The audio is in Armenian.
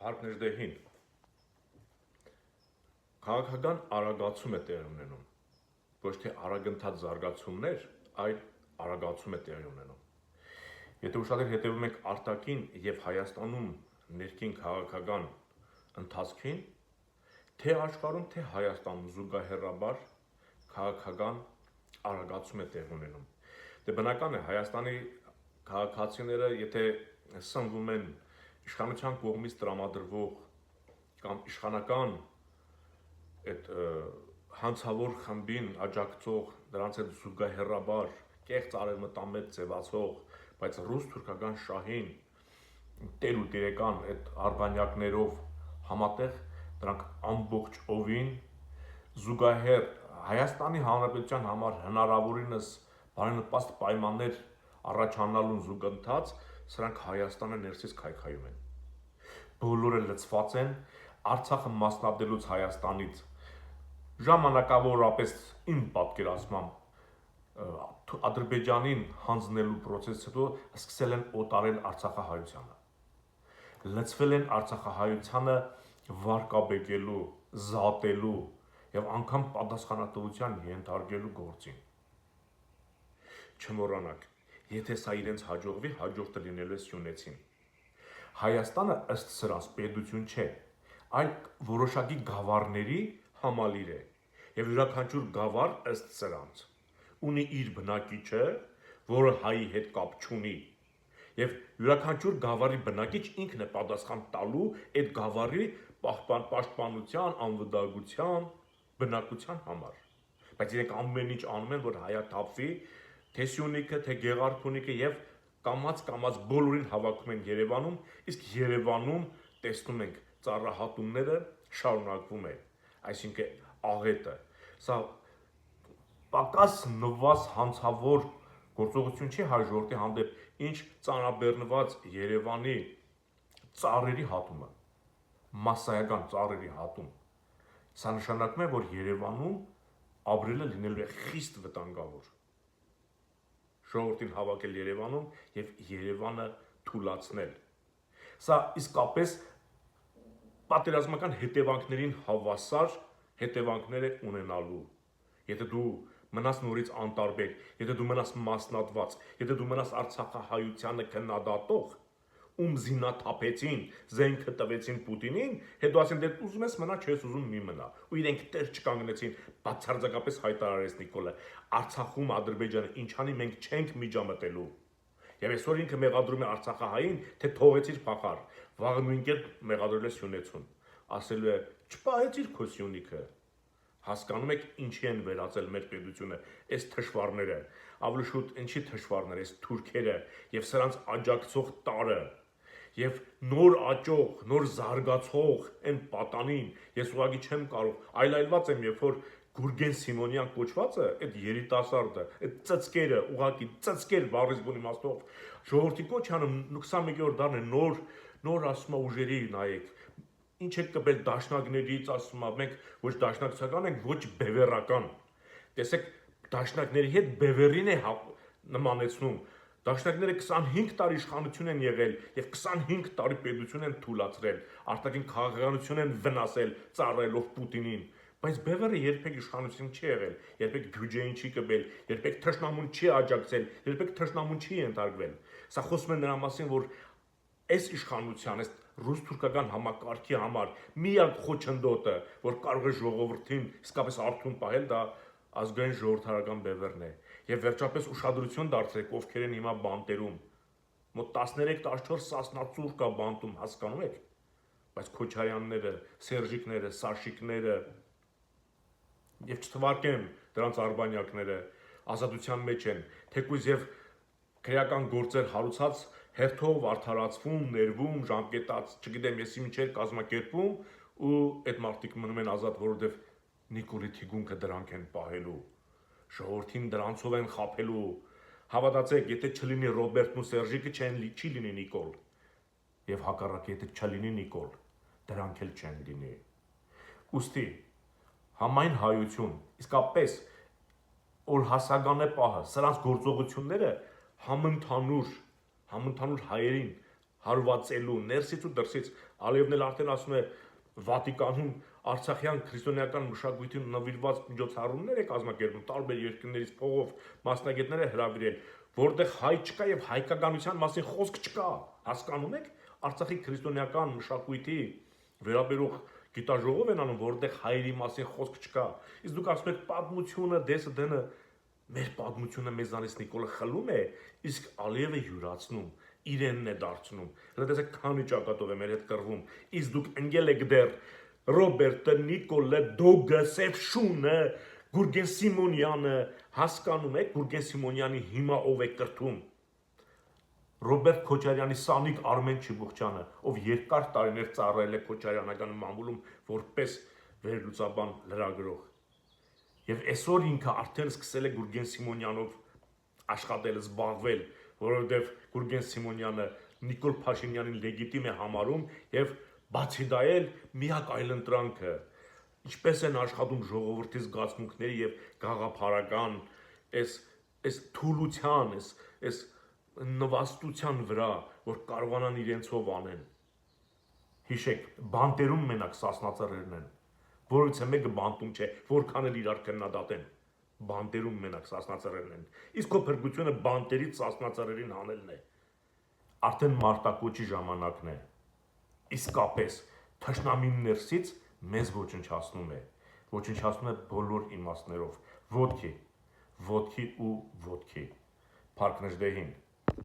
Հարկներդեհին քաղաքական արագացում է տեղի ունենում, ոչ թե արագընթաց զարգացումներ, այլ արագացում է տեղի ունենում։ Եթե ուշադիր հետևում ենք արտաքին եւ Հայաստանում ներքին քաղաքական ընթացքին, թե աշխարհում, թե Հայաստանում զուգահեռաբար քաղաքական արագացում է տեղի ունենում։ Դե բնական է, Հայաստանի քաղաքացիները, եթե սնվում են իշխանության կողմից տրամադրվող կամ իշխանական այդ հանցավոր խմբին աջակցող, դրանց հետ զուգահեռաբար կեղծ արևմտամետ ձևացող, բայց ռուս-թուրքական շահին տեր ու տիրեկան այդ արբանյակներով համատեղ դրանք ամբողջ օվին զուգահեռ Հայաստանի Հանրապետության համար հնարավորինս բարենպաստ պայմաններ առաջանալուն զուգընթաց, սրանք Հայաստանը ներսից քայքայում են։ Բոլորը լցված են Արցախը մասնատելուց Հայաստանից ժամանակավորապես իմ պատկերացմամբ Ադրբեջանին հանձնելու process-ից հետո սկսել են օտարել Արցախահայությանը։ Լցվել են Արցախահայությանը վարկաբեկելու, զատելու եւ անգամ պատասխանատվության ենթարկելու գործին։ Չմոռանաք, եթե սա իրենց հաջողվի, հաջորդը լինելու է Սյունեցին։ Հայաստանը ըստ սրանց պետություն չէ, այլ որոշակի գավառների համալիր է, եւ յուրաքանչյուր գավառ ըստ սրանց ունի իր բնակիչը, որը հայի հետ կապ չունի, եւ յուրաքանչյուր գավառի բնակիչ ինքն է պատասխան տալու այդ գավառի պաշտպանության, անվտանգության, բնակության համար։ Բայց իրենք ամեն ինչ անում են, որ հայաթափվի թե Սյունիքը, թե Գեղարքունիքը եւ կամած բոլորին հավաքում են Երևանում, իսկ Երևանում տեսնում ենք ծառահատումները շարունակվում է, այսինքն աղետը։ Սա պակաս նվազ հանցավոր գործողություն չի հայ ժողովրդի հանդեպ, ինչ ծանրաբեռնված Երևանի ծառերի հատումը, մասսայական ծառերի հատում։ Սա նշանակում է, որ Երևանում ապրելը լինելու է խիստ վտանգավոր։ Ժողովրդին հավաքել Երևանում եւ Երևանը թուլացնել։ Սա իսկապես պատերազմական հետևանքներին հավասար հետևանքներ է ունենալու։ Եթե դու մնաս նորից անտարբեր, եթե դու մնաս մասնատված, եթե դու մնաս Արցախահայությանը քննադատող, ում զինաթափեցին, զենքը տվեցին Պուտինին, հետո ասեն դե ուզում ես մնա, չես ուզում մի մնա։ Ու իրենք տեր չկանգնեցին, բացարձակապես հայտարարեց Նիկոլը, Արցախում Ադրբեջանը ինչ անի, մենք չենք միջամտելու։ Եվ այսօր ինքը մեղադրում է Արցախահային, թե թողեցիր փախար, վաղը նույն կերպ մեղադրել է Սյունեցուն, ասելու է չպահեցիր քո Սյունիքը։ Հասկանում եք ինչի են վերածել մեր պետությունը, այս թշվառները, ավելի շուտ ինչի թշվառներ, այս թուրքերը եւ սրանց աջակցող տարը, եւ նոր աճող, նոր զարգացող այն պատանին, ես ուղղակի չեմ կարող, այլայլված եմ, երբ որ Գուրգեն Սիմոնյան կոչվածը, այդ երիտասարդը, այդ ծծկերը, ուղղակի ծծկեր բառից բուն իմաստով, ժողովրդի կոչ անում 21-րդ դարն է, նոր ասում է ուժերի նայեք, ինչ եք կբել դաշնակներից, ասում է, մենք ոչ դաշնակցական ենք, ոչ բևեռական։ Տեսեք, դաշնակների հետ բևեռին է նմանեցնում։ Դաշնակները 25 տարի իշխանություն են եղել եւ 25 տարի պետություն են թուլացրել, արտաքին քաղաքականություն են վնասել, ծառայելով Պուտինին։ Բայց բևեռը երբեք իշխանություն չի եղել, երբեք բյուջեին չի կբել, երբեք թշնամուն չի աջակցել, երբեք թշնամուն չի ենթարկվել։ Սա խոսում է նրա մասին, որ այս իշխանության, այս ռուս-թուրքական համակարգի համար միակ խոչընդոտը, որ կարող է ժողովրդին իսկապես արթուն պահել, դա ազգային ժողովրդարական բևեռն է։ Եվ վերջապես ուշադրություն դարձրեք, ովքեր են հիմա բանտերում։ Մոտ 13-14 սասնացուր կա բանտում, հասկանում եք։ Բայց Քոչարյանները, Սերժիկները, Սաշիկները եւ չթվարկեմ դրանց արբանյակները ազատության մեջ են, թեկուզ եւ քրեական գործեր հարուցած հերթով արդարացվում, ներվում, ժամկետած, չգիտեմ ես ինչեր կազմակերպում ու այդ մարդիկ մնում են ազատ, որովհետեւ Նիկոլի թիկունքը դրանք են պահելու, ժողովրդին դրանցով են խաբելու, հավատացեք, եթե չլինի Ռոբերտն ու Սերժիկը չի լինի Նիկոլ, եւ հակառակը, եթե չլինի Նիկոլ, դրանք էլ չեն լինի։ Ուստի համայն հայություն, իսկապես որ հասական է պահը, սրանց գործողությունները համընդհանուր հայերին, հարվածելու ներսից ու դրսից։ Ալիևն էլ արդեն ասում է Վատիկանում Արցախյան քրիստոնեական մշակույթին նվիրված միջոցառումներ է կազմակերպում, տարբեր երկրներից փողով մասնագետներ է հրավիրել, որտեղ հայ չկա եւ հայկականության մասին խոսք չկա, հասկանում եք, Արցախի քրիստոնեական մշակույթի վերաբերող գիտաժողով են անում, որտեղ հայերի մասին խոսք չկա։ Իսկ դուք ասում եք պատմությունը դեսը դենը, մեր պատմությունը մեզանից Նիկոլը խլում է, իսկ Ալիևը յուրացնում, իրենն է դարձնում։ Հələ տեսեք քանի ճակատով է մեր հետ կռվում։ Իսկ դուք ընկել եք դեռ Ռոբերտը, Նիկոլը, Դոգը, Սևշունը, Գուրգեն Սիմոնյանը, հասկանում եք Գուրգեն Սիմոնյանի հիմա ով է կրթում։ Ռոբերտ Քոչարյանի Սանիկ Արմեն Չիբուխչյանը, ով երկար տարիներ ծառայել է Քոչարյանական մամուլում որպես վերլուծաբան լրագրող։ Եվ այսօր ինքը արդեն սկսել է Գուրգեն Սիմոնյանով աշխատել, զբաղվել, որովհետև Գուրգեն Սիմոնյանը Նիկոլ Փաշինյանին լեգիտիմ է համարում եւ բացի դա էլ միակ այլընտրանքը, ինչպես են աշխատում ժողովրդի զգացմունքների եւ գաղափարական այս թուլության, այս նվաստության վրա, որ կարողանան իրենցով անեն։ Հիշեք, բանտերում մենակ սասնածռերն են, որից է մեկը բանտում չէ, որքան էլ իրար քննադատեն, բանտերում մենակ սասնածռերն են, իսկ քո փրկությունը բանտերից սասնածռերին հանելն է, արդեն մարտակոչի ժամանակն է, իսկապես թշնամին ներսից մեզ ոչնչացնում է բոլոր իմաստներով, ոտքի ու ոտքի, Փարք Նժդեհին